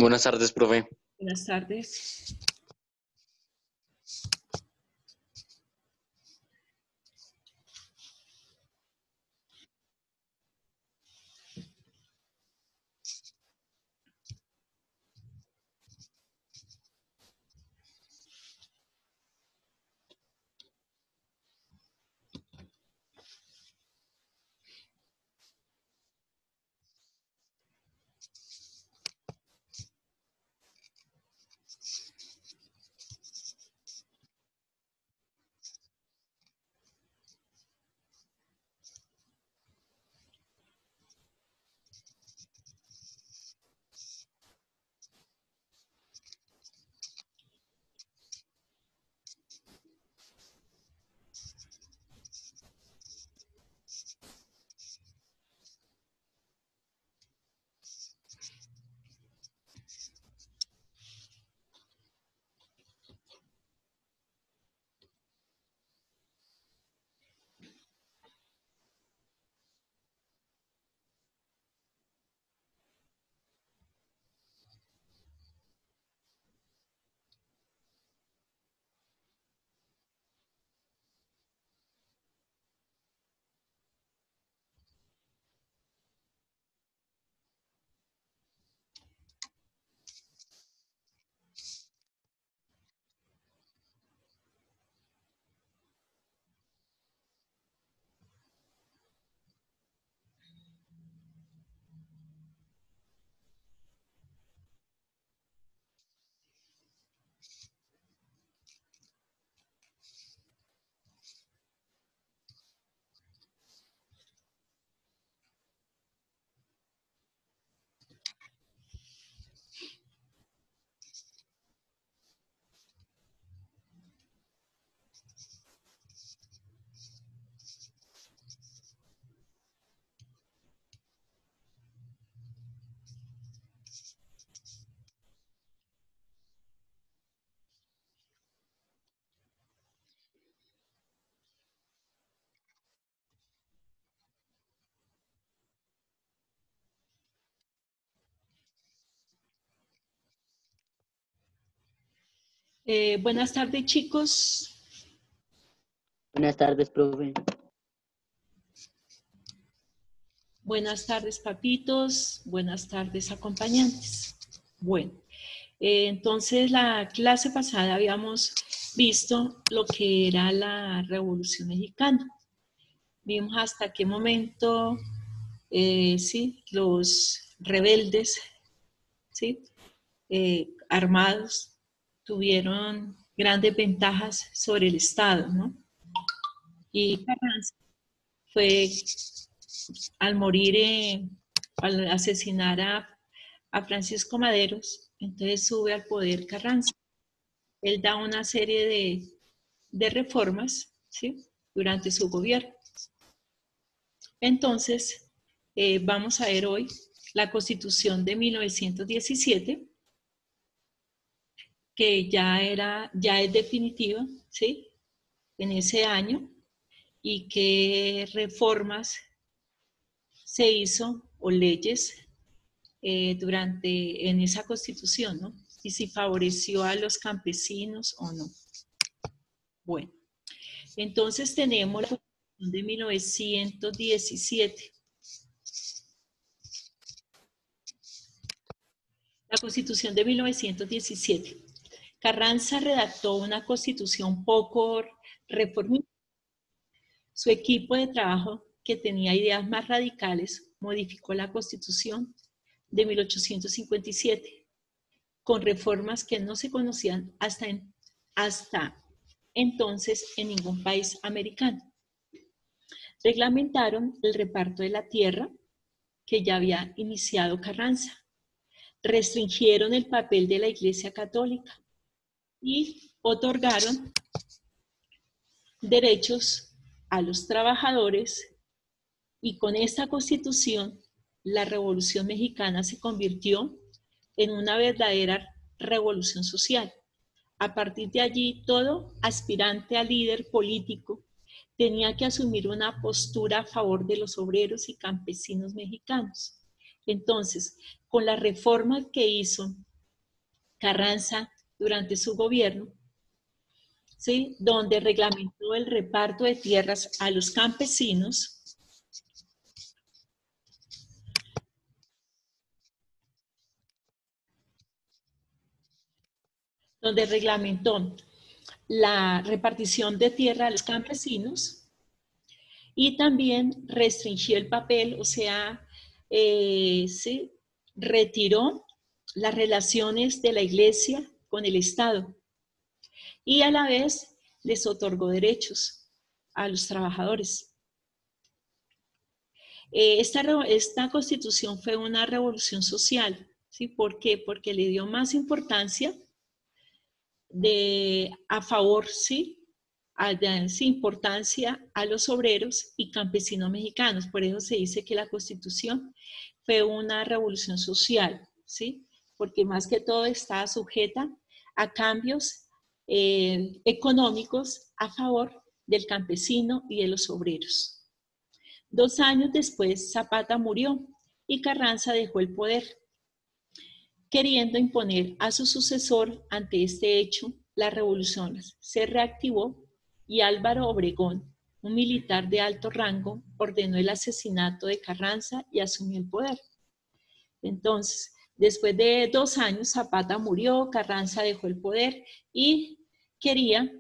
Buenas tardes, profe. Buenas tardes. Buenas tardes, chicos. Buenas tardes, profe. Buenas tardes, papitos. Buenas tardes, acompañantes. Bueno, entonces la clase pasada habíamos visto lo que era la Revolución Mexicana. Vimos hasta qué momento, sí, los rebeldes, sí, armados, tuvieron grandes ventajas sobre el Estado, ¿no? Y Carranza fue, al morir, al asesinar a Francisco Maderos, entonces sube al poder Carranza. Él da una serie de reformas, ¿sí?, durante su gobierno. Entonces, vamos a ver hoy la Constitución de 1917, que ya es definitiva, ¿sí?, en ese año, y qué reformas se hizo o leyes en esa constitución, ¿no? Y si favoreció a los campesinos o no. Bueno, entonces tenemos la constitución de 1917. La constitución de 1917. Carranza redactó una constitución poco reformista. Su equipo de trabajo, que tenía ideas más radicales, modificó la constitución de 1857 con reformas que no se conocían hasta entonces en ningún país americano. Reglamentaron el reparto de la tierra que ya había iniciado Carranza. Restringieron el papel de la Iglesia Católica y otorgaron derechos a los trabajadores, y con esta constitución la Revolución Mexicana se convirtió en una verdadera revolución social. A partir de allí, todo aspirante a líder político tenía que asumir una postura a favor de los obreros y campesinos mexicanos. Entonces, con la reforma que hizo Carranza durante su gobierno, ¿sí?, donde reglamentó el reparto de tierras a los campesinos, donde reglamentó la repartición de tierra a los campesinos y también restringió el papel, o sea, se retiró las relaciones de la Iglesia con el Estado y a la vez les otorgó derechos a los trabajadores. Esta constitución fue una revolución social, ¿sí? ¿Por qué? Porque le dio más importancia a favor, ¿sí?, importancia a los obreros y campesinos mexicanos. Por eso se dice que la Constitución fue una revolución social, ¿sí?, porque más que todo está sujeta a cambios económicos a favor del campesino y de los obreros. 2 años después, Zapata murió y Carranza dejó el poder, queriendo imponer a su sucesor. Ante este hecho, la revolución se reactivó y Álvaro Obregón, un militar de alto rango, ordenó el asesinato de Carranza y asumió el poder. Entonces, después de 2 años, Zapata murió, Carranza dejó el poder y quería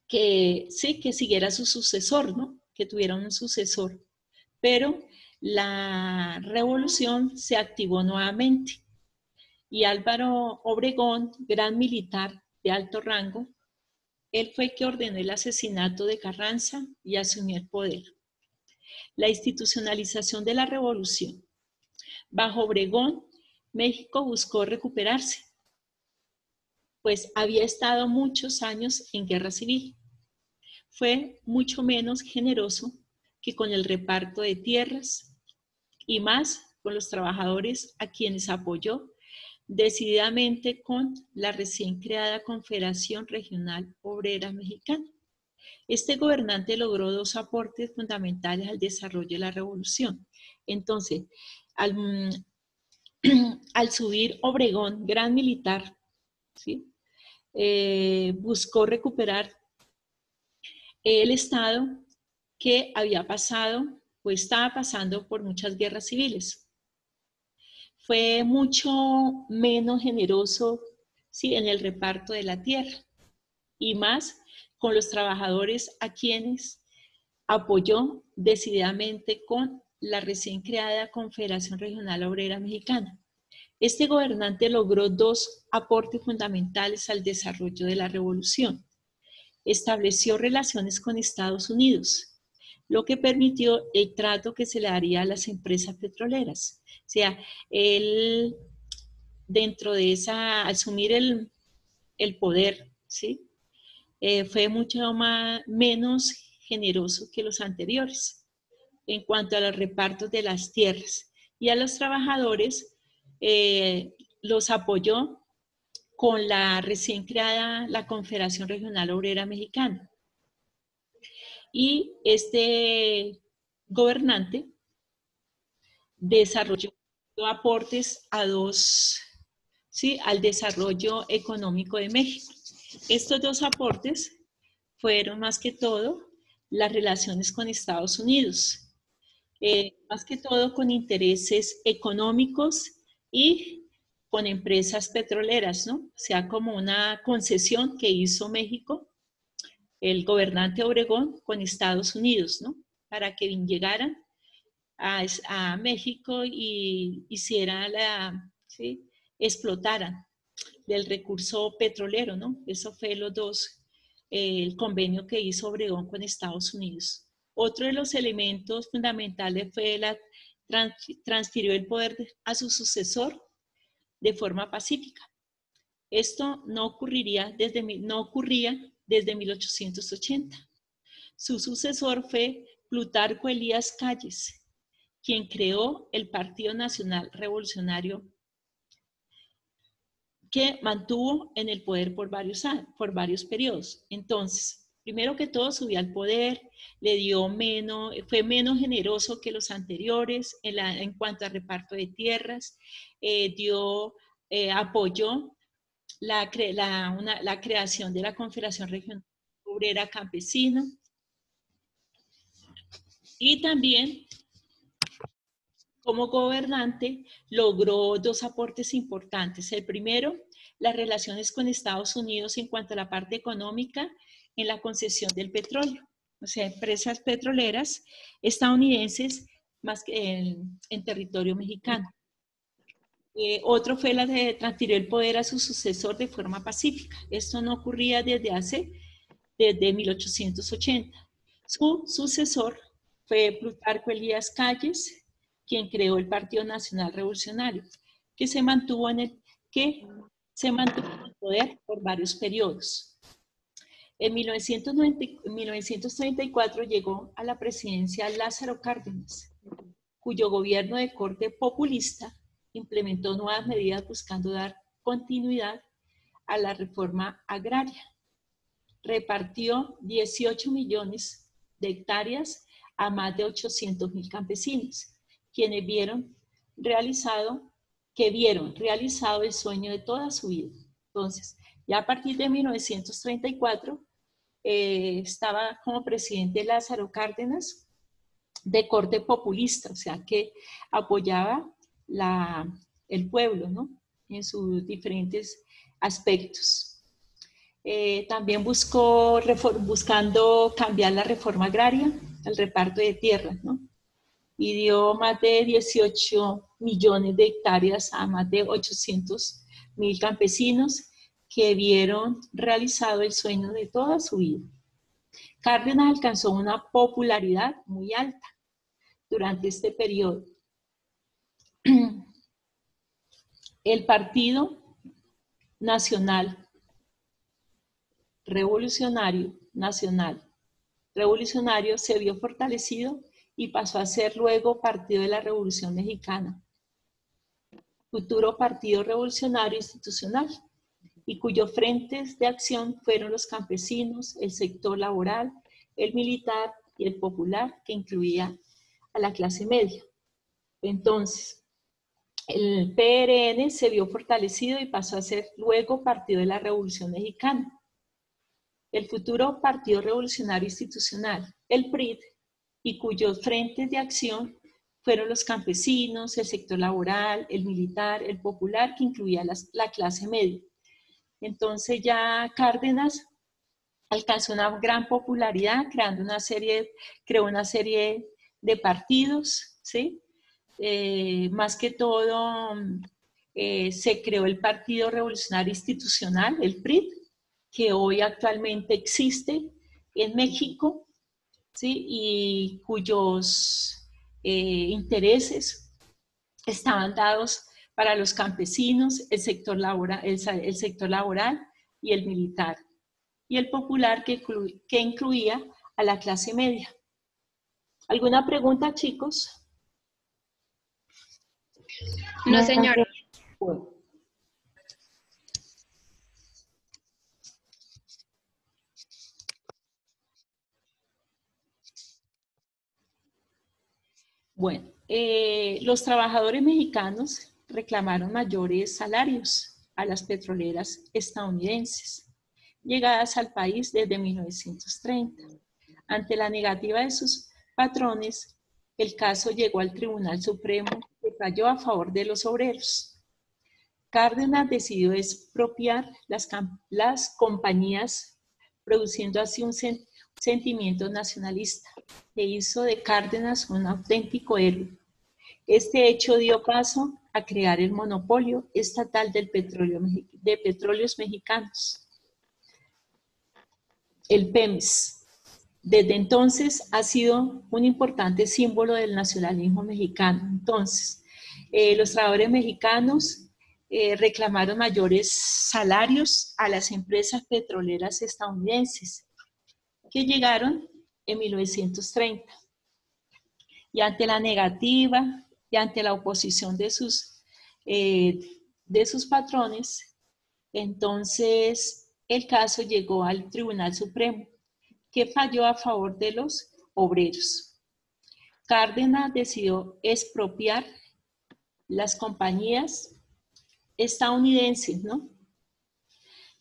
que siguiera su sucesor, ¿no?, que tuviera un sucesor. Pero la revolución se activó nuevamente y Álvaro Obregón, gran militar de alto rango, él fue el que ordenó el asesinato de Carranza y asumió el poder. La institucionalización de la revolución. Bajo Obregón, México buscó recuperarse, pues había estado muchos años en guerra civil. Fue mucho menos generoso que con el reparto de tierras y más con los trabajadores, a quienes apoyó decididamente con la recién creada Confederación Regional Obrera Mexicana. Este gobernante logró 2 aportes fundamentales al desarrollo de la revolución. Entonces, al subir Obregón, gran militar, ¿sí?, buscó recuperar el Estado que había pasado o estaba pasando por muchas guerras civiles. Fue mucho menos generoso, ¿sí?, en el reparto de la tierra y más con los trabajadores, a quienes apoyó decididamente con la recién creada Confederación Regional Obrera Mexicana. Este gobernante logró 2 aportes fundamentales al desarrollo de la revolución. Estableció relaciones con Estados Unidos, lo que permitió el trato que se le daría a las empresas petroleras. O sea, él, dentro de asumir el poder, ¿sí?, fue mucho menos generoso que los anteriores en cuanto a los repartos de las tierras, y a los trabajadores los apoyó con la recién creada la Confederación Regional Obrera Mexicana. Y este gobernante desarrolló aportes a dos, ¿sí?, al desarrollo económico de México. Estos dos aportes fueron más que todo las relaciones con Estados Unidos, más que todo con intereses económicos y con empresas petroleras, ¿no? O sea, como una concesión que hizo México, el gobernante Obregón, con Estados Unidos, ¿no? Para que llegaran a México y hicieran ¿sí?, explotaran del recurso petrolero, ¿no? Eso fue los dos, el convenio que hizo Obregón con Estados Unidos. Otro de los elementos fundamentales fue transfirió el poder a su sucesor de forma pacífica. Esto no ocurría desde 1880. Su sucesor fue Plutarco Elías Calles, quien creó el Partido Nacional Revolucionario, que mantuvo en el poder por varios periodos. Entonces, primero que todo subió al poder, fue menos generoso que los anteriores en cuanto a reparto de tierras, apoyó la creación de la Confederación Regional Obrera Campesina, y también como gobernante logró dos aportes importantes. El primero, las relaciones con Estados Unidos en cuanto a la parte económica en la concesión del petróleo. O sea, empresas petroleras estadounidenses más que en territorio mexicano. Otro fue la de transferir el poder a su sucesor de forma pacífica. Esto no ocurría desde 1880. Su sucesor fue Plutarco Elías Calles, quien creó el Partido Nacional Revolucionario, que se mantuvo en el poder por varios periodos. En 1934 llegó a la presidencia Lázaro Cárdenas, cuyo gobierno de corte populista implementó nuevas medidas buscando dar continuidad a la reforma agraria. Repartió 18 millones de hectáreas a más de 800,000 campesinos, quienes vieron realizado el sueño de toda su vida. Entonces, ya a partir de 1934, estaba como presidente Lázaro Cárdenas, de corte populista, o sea, que apoyaba el pueblo, ¿no?, en sus diferentes aspectos. También buscando cambiar la reforma agraria, el reparto de tierras, ¿no?, y dio más de 18 millones de hectáreas a más de 800,000 campesinos que vieron realizado el sueño de toda su vida. Cárdenas alcanzó una popularidad muy alta durante este periodo. El Partido Nacional Revolucionario se vio fortalecido y pasó a ser luego Partido de la Revolución Mexicana, futuro Partido Revolucionario Institucional, y cuyos frentes de acción fueron los campesinos, el sector laboral, el militar y el popular, que incluía a la clase media. Entonces, el PRN se vio fortalecido y pasó a ser luego Partido de la Revolución Mexicana. El futuro Partido Revolucionario Institucional, el PRID, y cuyos frentes de acción fueron los campesinos, el sector laboral, el militar, el popular, que incluía la clase media. Entonces ya Cárdenas alcanzó una gran popularidad, creó una serie de partidos, ¿sí? Más que todo se creó el Partido Revolucionario Institucional, el PRID, que hoy actualmente existe en México, ¿sí?, y cuyos intereses estaban dados para los campesinos, el sector laboral y el militar, y el popular, que incluía a la clase media. ¿Alguna pregunta, chicos? No, señora. Bueno. Bueno, los trabajadores mexicanos reclamaron mayores salarios a las petroleras estadounidenses, llegadas al país desde 1930. Ante la negativa de sus patrones, el caso llegó al Tribunal Supremo, que falló a favor de los obreros. Cárdenas decidió expropiar las compañías, produciendo así un sentimiento nacionalista, que hizo de Cárdenas un auténtico héroe. Este hecho dio paso a crear el monopolio estatal del petróleo, de petróleos mexicanos, el PEMEX. Desde entonces ha sido un importante símbolo del nacionalismo mexicano. Entonces, los trabajadores mexicanos reclamaron mayores salarios a las empresas petroleras estadounidenses, que llegaron en 1930. Y ante la negativa y ante la oposición de sus patrones, entonces el caso llegó al Tribunal Supremo, que falló a favor de los obreros. Cárdenas decidió expropiar las compañías estadounidenses, ¿no?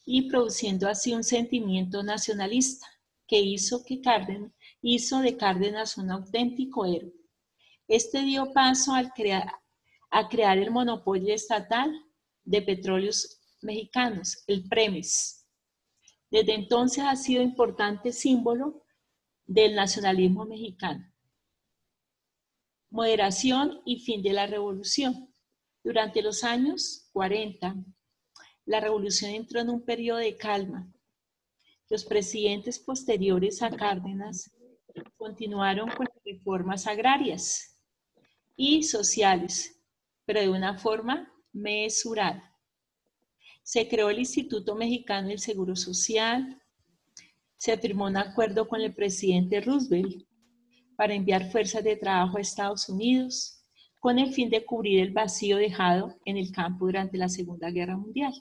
Y produciendo así un sentimiento nacionalista que hizo de Cárdenas un auténtico héroe. Este dio paso a crear el monopolio estatal de petróleos mexicanos, el PREMEX. Desde entonces ha sido importante símbolo del nacionalismo mexicano. Moderación y fin de la revolución. Durante los años 40, la revolución entró en un periodo de calma. Los presidentes posteriores a Cárdenas continuaron con las reformas agrarias y sociales, pero de una forma mesurada. Se creó el Instituto Mexicano del Seguro Social, se firmó un acuerdo con el presidente Roosevelt para enviar fuerzas de trabajo a Estados Unidos con el fin de cubrir el vacío dejado en el campo durante la Segunda Guerra Mundial.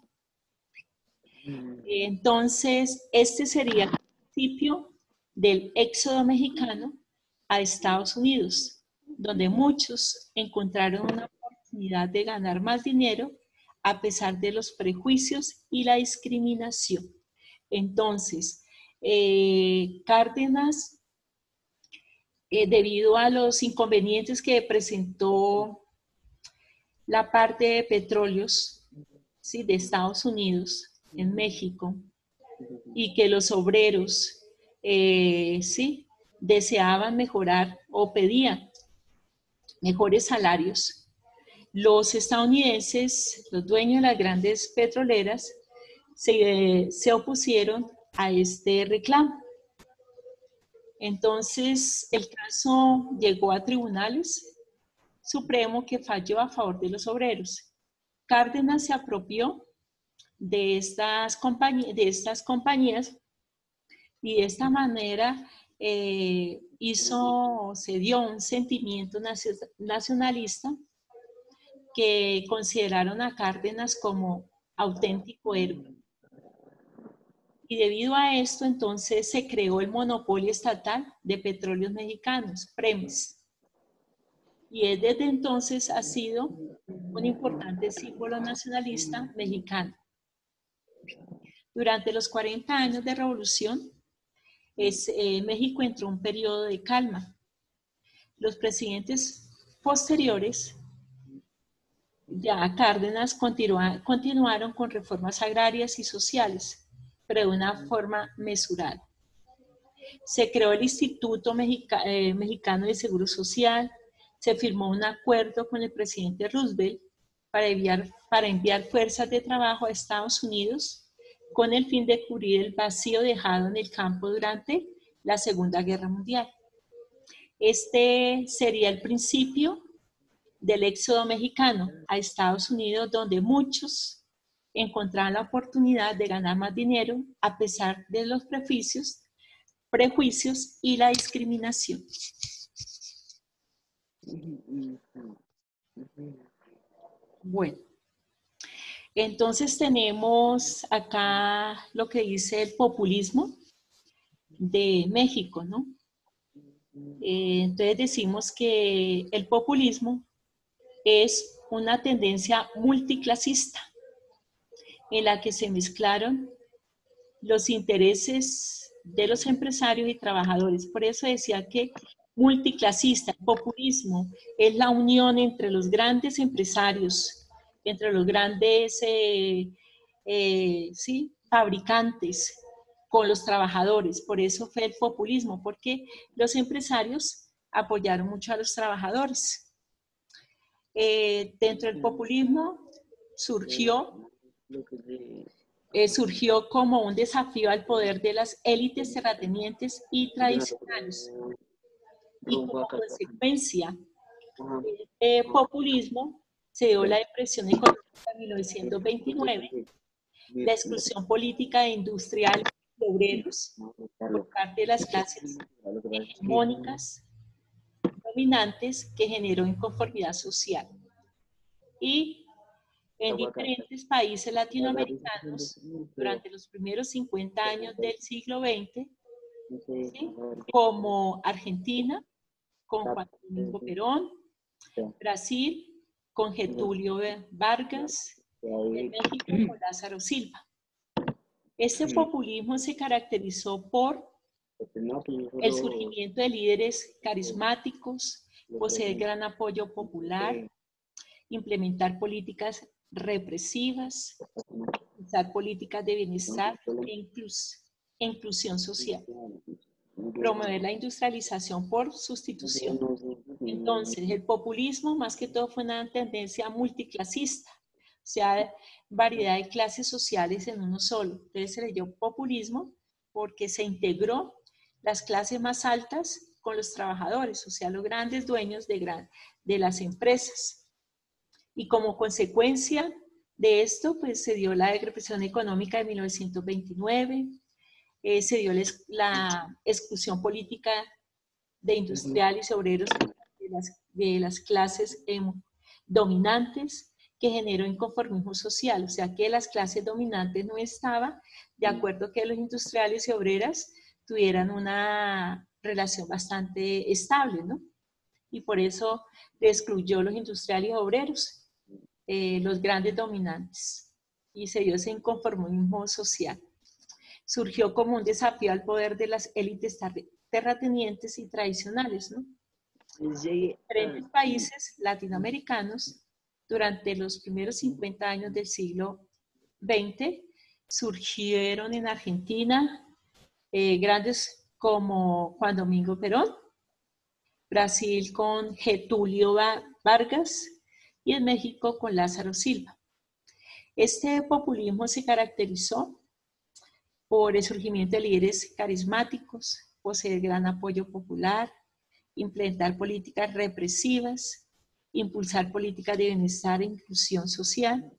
Entonces, este sería el principio del éxodo mexicano a Estados Unidos, donde muchos encontraron una oportunidad de ganar más dinero a pesar de los prejuicios y la discriminación. Entonces, Cárdenas, debido a los inconvenientes que presentó la parte de petróleos, ¿sí?, de Estados Unidos en México, y que los obreros sí, deseaban mejorar o pedían mejores salarios, los estadounidenses, los dueños de las grandes petroleras, se opusieron a este reclamo. Entonces, el caso llegó a tribunales supremo, que falló a favor de los obreros. Cárdenas se apropió de estas compañías y de esta manera se dio un sentimiento nacionalista que consideraron a Cárdenas como auténtico héroe. Y debido a esto, entonces, se creó el monopolio estatal de petróleos mexicanos, PREMEX. Y desde entonces ha sido un importante símbolo nacionalista mexicano. Durante los 40 años de revolución, México entró en un periodo de calma. Los presidentes posteriores, ya Cárdenas, continuaron con reformas agrarias y sociales, pero de una forma mesurada. Se creó el Instituto Mexicano de Seguro Social, se firmó un acuerdo con el presidente Roosevelt para enviar fuerzas de trabajo a Estados Unidos con el fin de cubrir el vacío dejado en el campo durante la Segunda Guerra Mundial. Este sería el principio del éxodo mexicano a Estados Unidos, donde muchos encontraban la oportunidad de ganar más dinero a pesar de los prejuicios y la discriminación. Bueno, entonces tenemos acá lo que dice el populismo de México, ¿no? Entonces decimos que el populismo es una tendencia multiclasista en la que se mezclaron los intereses de los empresarios y trabajadores. Por eso decía que multiclasista, el populismo es la unión entre los grandes empresarios, entre los grandes sí, fabricantes con los trabajadores. Por eso fue el populismo, porque los empresarios apoyaron mucho a los trabajadores. Dentro del populismo surgió como un desafío al poder de las élites terratenientes y tradicionales. Y como consecuencia del populismo se dio la depresión económica de 1929, la exclusión política e industrial de obreros por parte de las clases hegemónicas dominantes que generó inconformidad social. Y en diferentes países latinoamericanos, durante los primeros 50 años del siglo XX, ¿sí? Como Argentina, con Juan Domingo Perón, Brasil, con Getúlio Vargas, y en México con Lázaro Silva. Este populismo se caracterizó por el surgimiento de líderes carismáticos, poseer gran apoyo popular, implementar políticas represivas, usar políticas de bienestar e inclusión social, promover la industrialización por sustitución. Entonces, el populismo más que todo fue una tendencia multiclasista, o sea, variedad de clases sociales en uno solo. Entonces se le dio populismo porque se integró las clases más altas con los trabajadores, o sea, los grandes dueños de las empresas. Y como consecuencia de esto, pues se dio la depresión económica de 1929, se dio la exclusión política de industriales y obreros de las clases dominantes, que generó inconformismo social, o sea que las clases dominantes no estaban de acuerdo que los industriales y obreras tuvieran una relación bastante estable, ¿no? Y por eso excluyó los industriales y obreros, los grandes dominantes, y se dio ese inconformismo social. Surgió como un desafío al poder de las élites terratenientes y tradicionales, ¿no? En diferentes países latinoamericanos, durante los primeros 50 años del siglo XX, surgieron en Argentina grandes como Juan Domingo Perón, Brasil con Getúlio Vargas y en México con Lázaro Silva. Este populismo se caracterizó por el surgimiento de líderes carismáticos, poseer gran apoyo popular, implementar políticas represivas, impulsar políticas de bienestar e inclusión social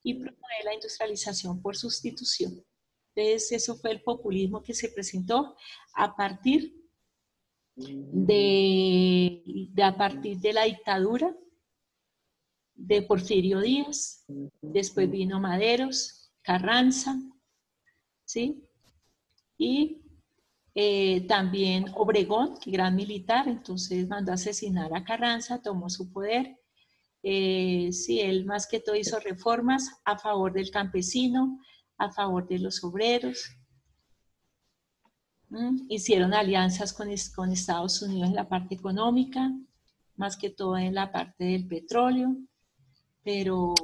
y promover la industrialización por sustitución. Entonces, eso fue el populismo que se presentó a partir de la dictadura de Porfirio Díaz. Después vino Maderos, Carranza, ¿sí? Y también Obregón, gran militar, entonces mandó a asesinar a Carranza, tomó su poder. Sí, él más que todo hizo reformas a favor del campesino, a favor de los obreros. Hicieron alianzas con Estados Unidos en la parte económica, más que todo en la parte del petróleo, pero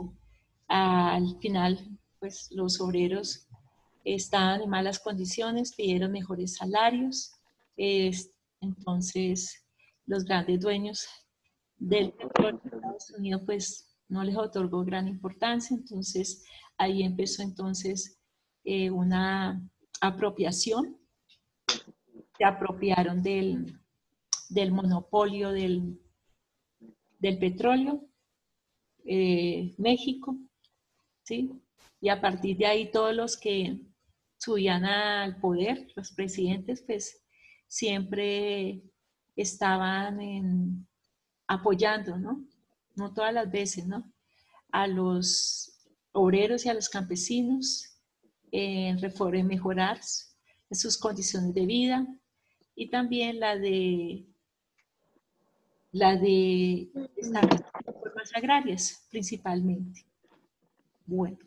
al final, pues los obreros estaban en malas condiciones, pidieron mejores salarios, entonces los grandes dueños del petróleo de Estados Unidos pues no les otorgó gran importancia, entonces ahí empezó entonces una apropiación, se apropiaron del monopolio del petróleo, México, ¿sí? Y a partir de ahí todos los que subían al poder, los presidentes, pues siempre estaban apoyando, ¿no? No todas las veces, ¿no? A los obreros y a los campesinos en mejorar sus condiciones de vida y también la de la de establecer reformas agrarias, principalmente. Bueno,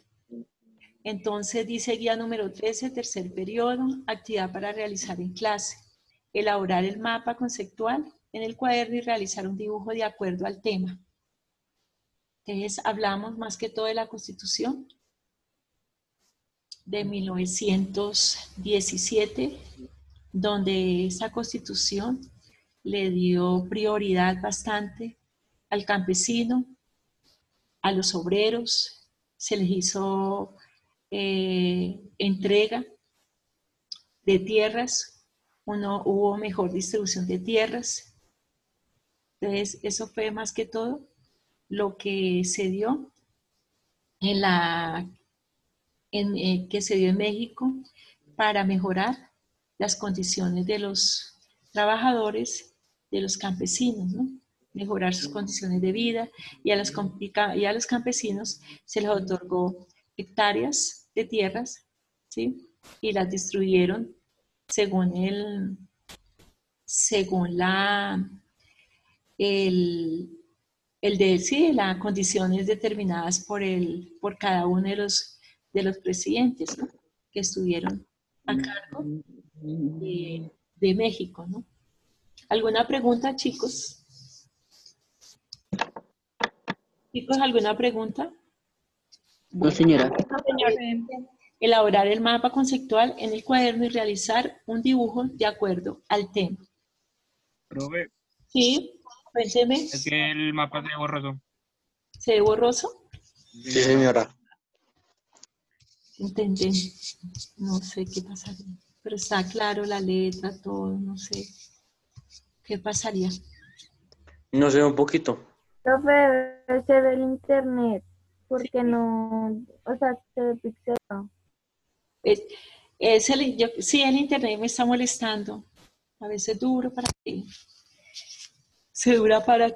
entonces dice guía número 13, tercer periodo, actividad para realizar en clase. Elaborar el mapa conceptual en el cuaderno y realizar un dibujo de acuerdo al tema. Entonces, hablamos más que todo de la Constitución de 1917, donde esa Constitución le dio prioridad bastante al campesino, a los obreros, se les hizo entrega de tierras, hubo mejor distribución de tierras. Entonces, eso fue más que todo lo que se dio que se dio en México para mejorar las condiciones de los trabajadores, de los campesinos, ¿no? Mejorar sus condiciones de vida, y a los campesinos se les otorgó hectáreas de tierras, ¿sí? Y las distribuyeron según las condiciones determinadas por cada uno de los presidentes, ¿no? Que estuvieron a cargo de México, ¿no? ¿Alguna pregunta, chicos? Chicos, ¿alguna pregunta? No, señora. No, señora. Elaborar el mapa conceptual en el cuaderno y realizar un dibujo de acuerdo al tema. Profe, Sí, cuénteme. es que el mapa se borroso. ¿Se ve borroso? Sí, señora. Entendí. No sé qué pasaría. Pero está claro la letra, todo, no sé. ¿Qué pasaría? No sé, un poquito. Profe, se ve el internet, porque no, o sea, se ve pixelado. Sí, el internet me está molestando. A veces duro para que se dura para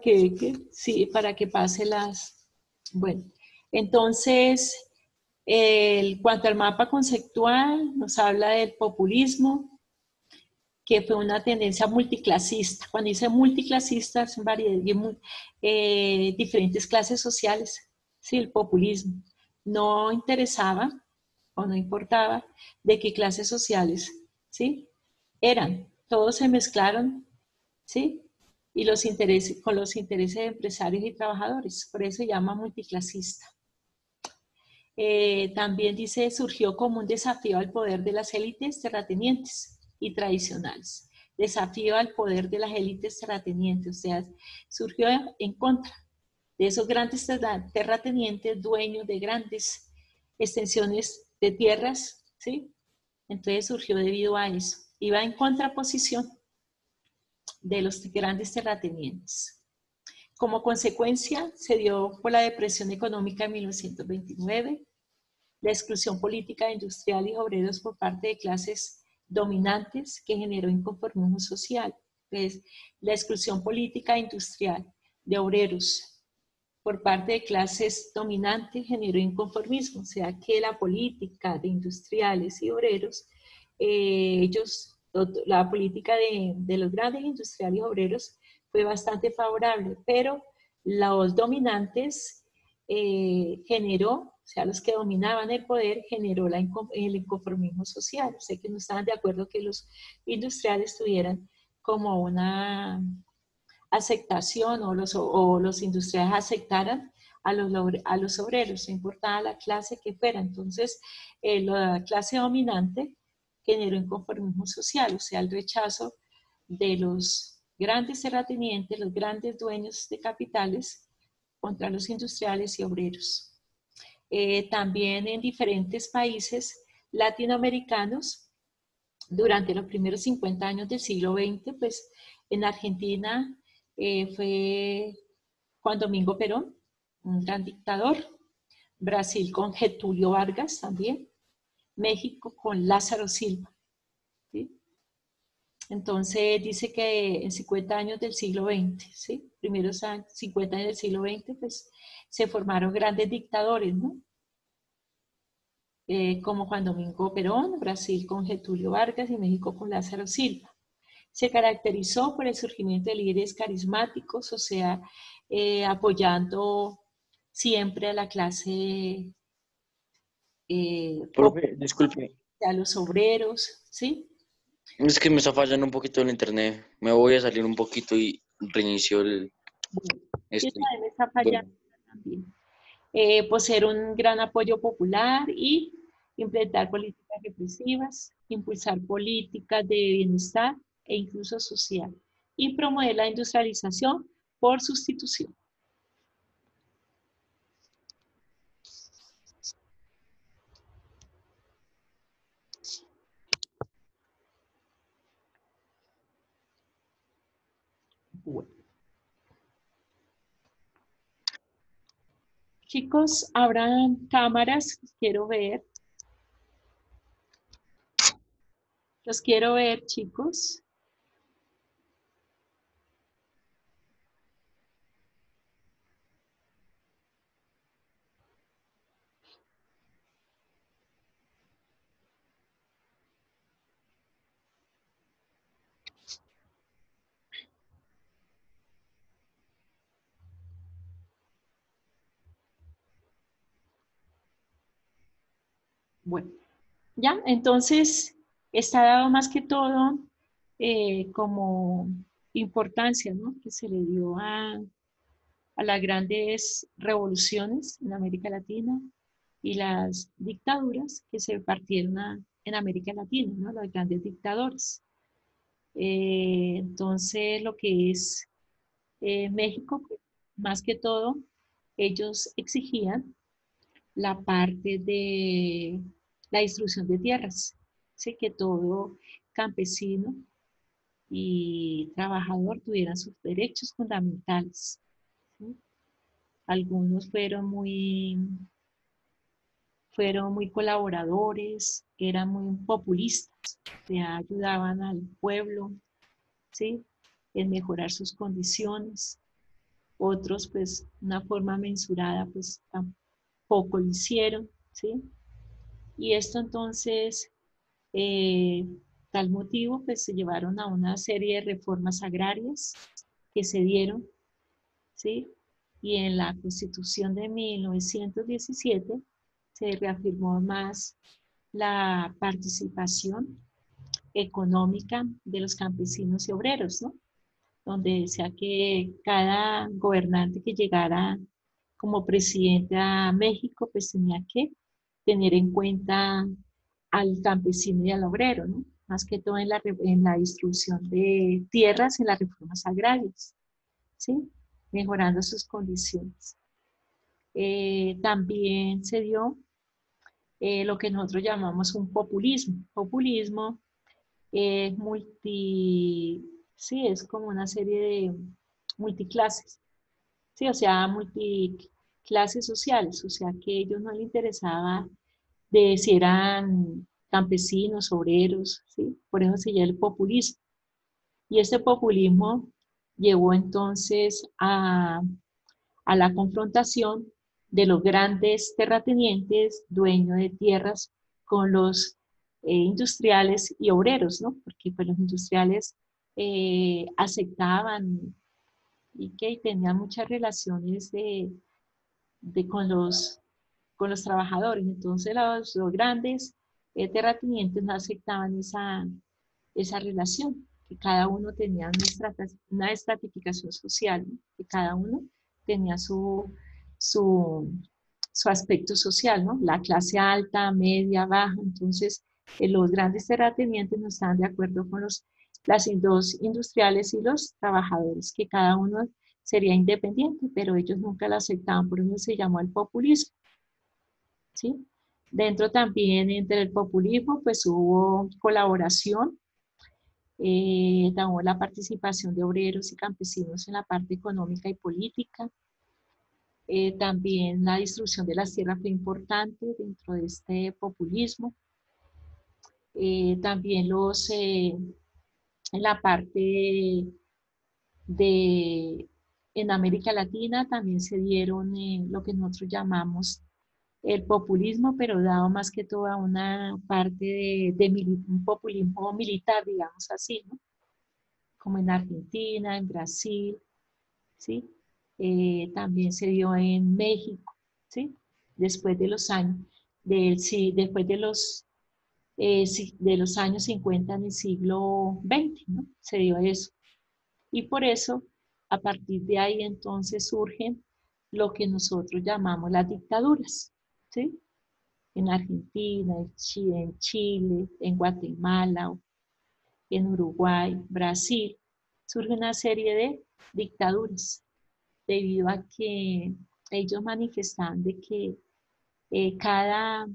sí, para que pase las. Bueno, entonces, cuanto al mapa conceptual, nos habla del populismo, que fue una tendencia multiclasista. Cuando dice multiclasista, son diferentes clases sociales. Sí, el populismo no interesaba o no importaba de qué clases sociales, ¿sí? Eran, todos se mezclaron, ¿sí? Y con los intereses de empresarios y trabajadores, por eso se llama multiclasista. También dice, surgió como un desafío al poder de las élites terratenientes y tradicionales. Desafío al poder de las élites terratenientes, o sea, surgió en contra de esos grandes terratenientes, dueños de grandes extensiones de tierras, ¿sí? Entonces surgió debido a eso. Iba en contraposición de los grandes terratenientes. Como consecuencia, se dio por la depresión económica de 1929, la exclusión política de industriales y obreros por parte de clases dominantes que generó inconformismo social. Entonces, la exclusión política e industrial de obreros por parte de clases dominantes generó inconformismo, o sea que la política de industriales y obreros, la política de los grandes industriales y obreros fue bastante favorable, pero los dominantes generó, o sea, los que dominaban el poder, generó el inconformismo social, o sea que no estaban de acuerdo que los industriales tuvieran como una aceptación o los industriales aceptaran a los obreros, no importaba la clase que fuera. Entonces, la clase dominante generó inconformismo social, o sea, el rechazo de los grandes terratenientes, los grandes dueños de capitales contra los industriales y obreros. También en diferentes países latinoamericanos, durante los primeros 50 años del siglo XX, pues en Argentina fue Juan Domingo Perón, un gran dictador. Brasil con Getúlio Vargas también. México con Lázaro Silva. ¿Sí? Entonces dice que en 50 años del siglo XX, ¿sí? Primeros 50 años del siglo XX, pues se formaron grandes dictadores, ¿no? Como Juan Domingo Perón, Brasil con Getúlio Vargas y México con Lázaro Silva. Se caracterizó por el surgimiento de líderes carismáticos, o sea, apoyando siempre a la clase Profe, disculpe, a los obreros, ¿sí? es que me está fallando un poquito el internet. Me voy a salir un poquito y reinicio el Bueno, y este. también está Bueno, fallando también. Poseer un gran apoyo popular y implementar políticas represivas, impulsar políticas de bienestar e incluso social, y promover la industrialización por sustitución. Bueno. Chicos, abran cámaras, quiero ver. Los quiero ver, chicos. Bueno, ya, entonces está dado más que todo como importancia, ¿no? Que se le dio a las grandes revoluciones en América Latina y las dictaduras que se partieron en América Latina, ¿no? Los grandes dictadores. Entonces, lo que es México, pues, más que todo, ellos exigían la parte de la distribución de tierras, ¿sí? Que todo campesino y trabajador tuvieran sus derechos fundamentales, ¿sí? Algunos fueron muy colaboradores, eran muy populistas, que ayudaban al pueblo, ¿sí? En mejorar sus condiciones. Otros, pues, una forma mensurada, pues, tampoco lo hicieron, ¿sí? Y esto entonces, eh, tal motivo, pues, se llevaron a una serie de reformas agrarias que se dieron, ¿sí? Y en la Constitución de 1917 se reafirmó más la participación económica de los campesinos y obreros, ¿no? Donde decía que cada gobernante que llegara como presidente a México, pues tenía que tener en cuenta al campesino y al obrero, ¿no? Más que todo en la distribución de tierras, en las reformas agrarias, ¿sí? Mejorando sus condiciones. También se dio lo que nosotros llamamos un populismo. Populismo es sí, es como una serie de multiclases, sí, o sea, multiclases sociales, o sea, que a ellos no les interesaba de si eran campesinos, obreros, sí, por eso se llama el populismo. Y este populismo llevó entonces a la confrontación de los grandes terratenientes, dueños de tierras, con los industriales y obreros, ¿no? Porque pues, los industriales aceptaban y que tenían muchas relaciones con los trabajadores. Entonces los grandes terratenientes no aceptaban esa relación, que cada uno tenía una estratificación social, ¿no? Que cada uno tenía su, su aspecto social, ¿no? La clase alta, media, baja. Entonces, los grandes terratenientes no estaban de acuerdo con las dos industriales y los trabajadores, que cada uno sería independiente, pero ellos nunca la aceptaban, por eso se llamó el populismo, ¿sí? Dentro también, entre el populismo, pues hubo colaboración, también la participación de obreros y campesinos en la parte económica y política. También la distribución de las tierras fue importante dentro de este populismo. También en la parte de, en América Latina también se dieron lo que nosotros llamamos el populismo, pero dado más que todo a una parte un populismo militar, digamos así, ¿no? como en Argentina, en Brasil, ¿sí? También se dio en México, ¿sí? Después de los años, sí, después de los años 50 en el siglo XX, ¿no? Se dio eso. Y por eso, a partir de ahí entonces surgen lo que nosotros llamamos las dictaduras, ¿sí? En Argentina, en Chile, en Guatemala, en Uruguay, Brasil, surge una serie de dictaduras debido a que ellos manifestaban de que cada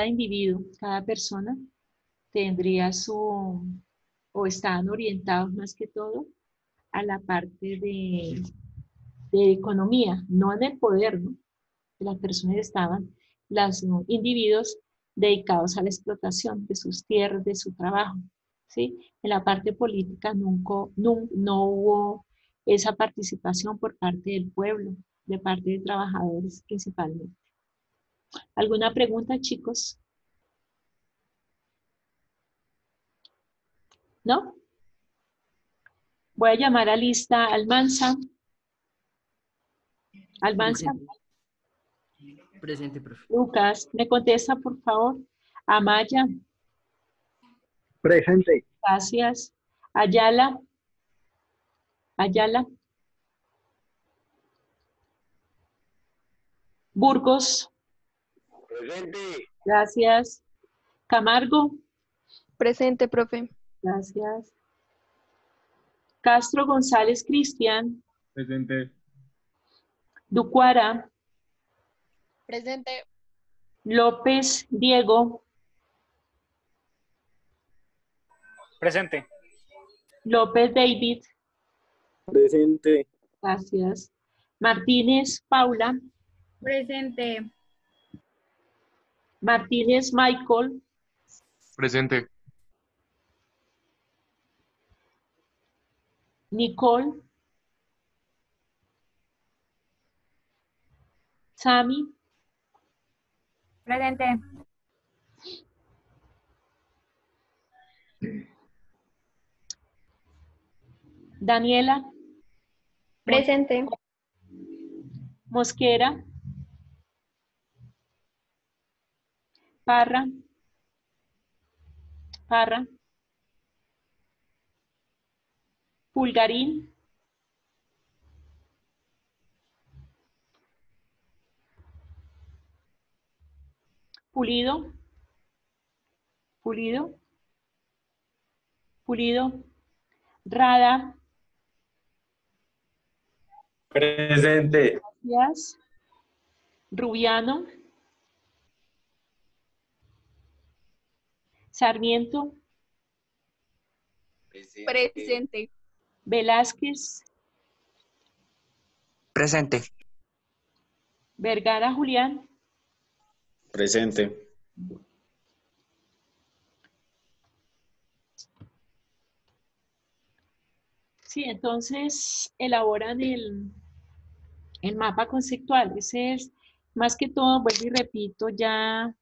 individuo, cada persona tendría o estaban orientados más que todo a la parte de economía, no en el poder, ¿no? Las personas estaban, los individuos dedicados a la explotación de sus tierras, de su trabajo, ¿sí? En la parte política no hubo esa participación por parte del pueblo, de parte de trabajadores principalmente. ¿Alguna pregunta, chicos? ¿No? Voy a llamar a lista Almanza. Almanza. Presente, profe. Lucas, ¿me contesta, por favor? Amaya, Presente. gracias. Ayala, Ayala. Burgos, Presente. gracias. Camargo, Presente, profe. gracias. Castro González Cristian, Presente. Ducuara, Presente. López Diego, Presente. López David, Presente. gracias. Martínez Paula, Presente. Martínez Michael, Presente. Nicole, Sami, Presente. Daniela, Presente. Mosquera, Parra, Parra, Pulgarín, Pulido, Pulido, Pulido, Rada, Presente. gracias. Rubiano, Sarmiento, Presente. Velázquez, Presente. Vergara Julián, Presente. sí, entonces elaboran el mapa conceptual. Ese es, más que todo, vuelvo y repito, ya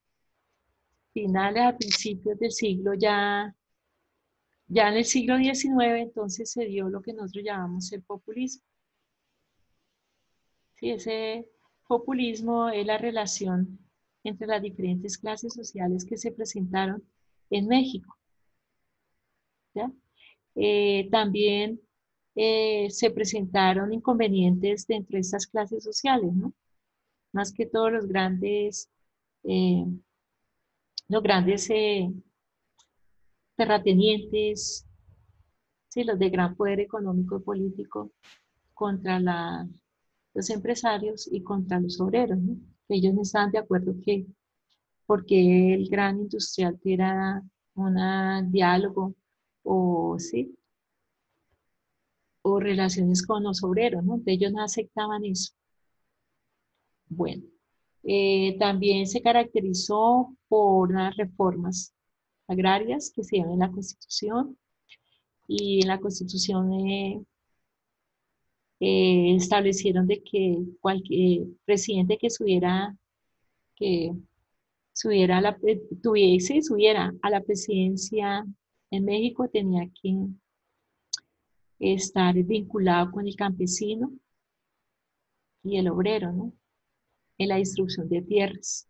finales a principios del siglo, ya en el siglo XIX, entonces se dio lo que nosotros llamamos el populismo. Sí, ese populismo es la relación entre las diferentes clases sociales que se presentaron en México, ¿ya? También se presentaron inconvenientes dentro de estas clases sociales, ¿no? Más que todos eh, los grandes terratenientes, sí, los de gran poder económico y político contra los empresarios y contra los obreros, ¿no? Ellos no estaban de acuerdo porque el gran industrial tuviera un diálogo o, sí, o relaciones con los obreros, ¿no? Ellos no aceptaban eso. Bueno, también se caracterizó por unas reformas agrarias que se dieron en la Constitución, y en la Constitución establecieron de que cualquier presidente que subiera subiera a la presidencia en México tenía que estar vinculado con el campesino y el obrero, ¿no? En la distribución de tierras.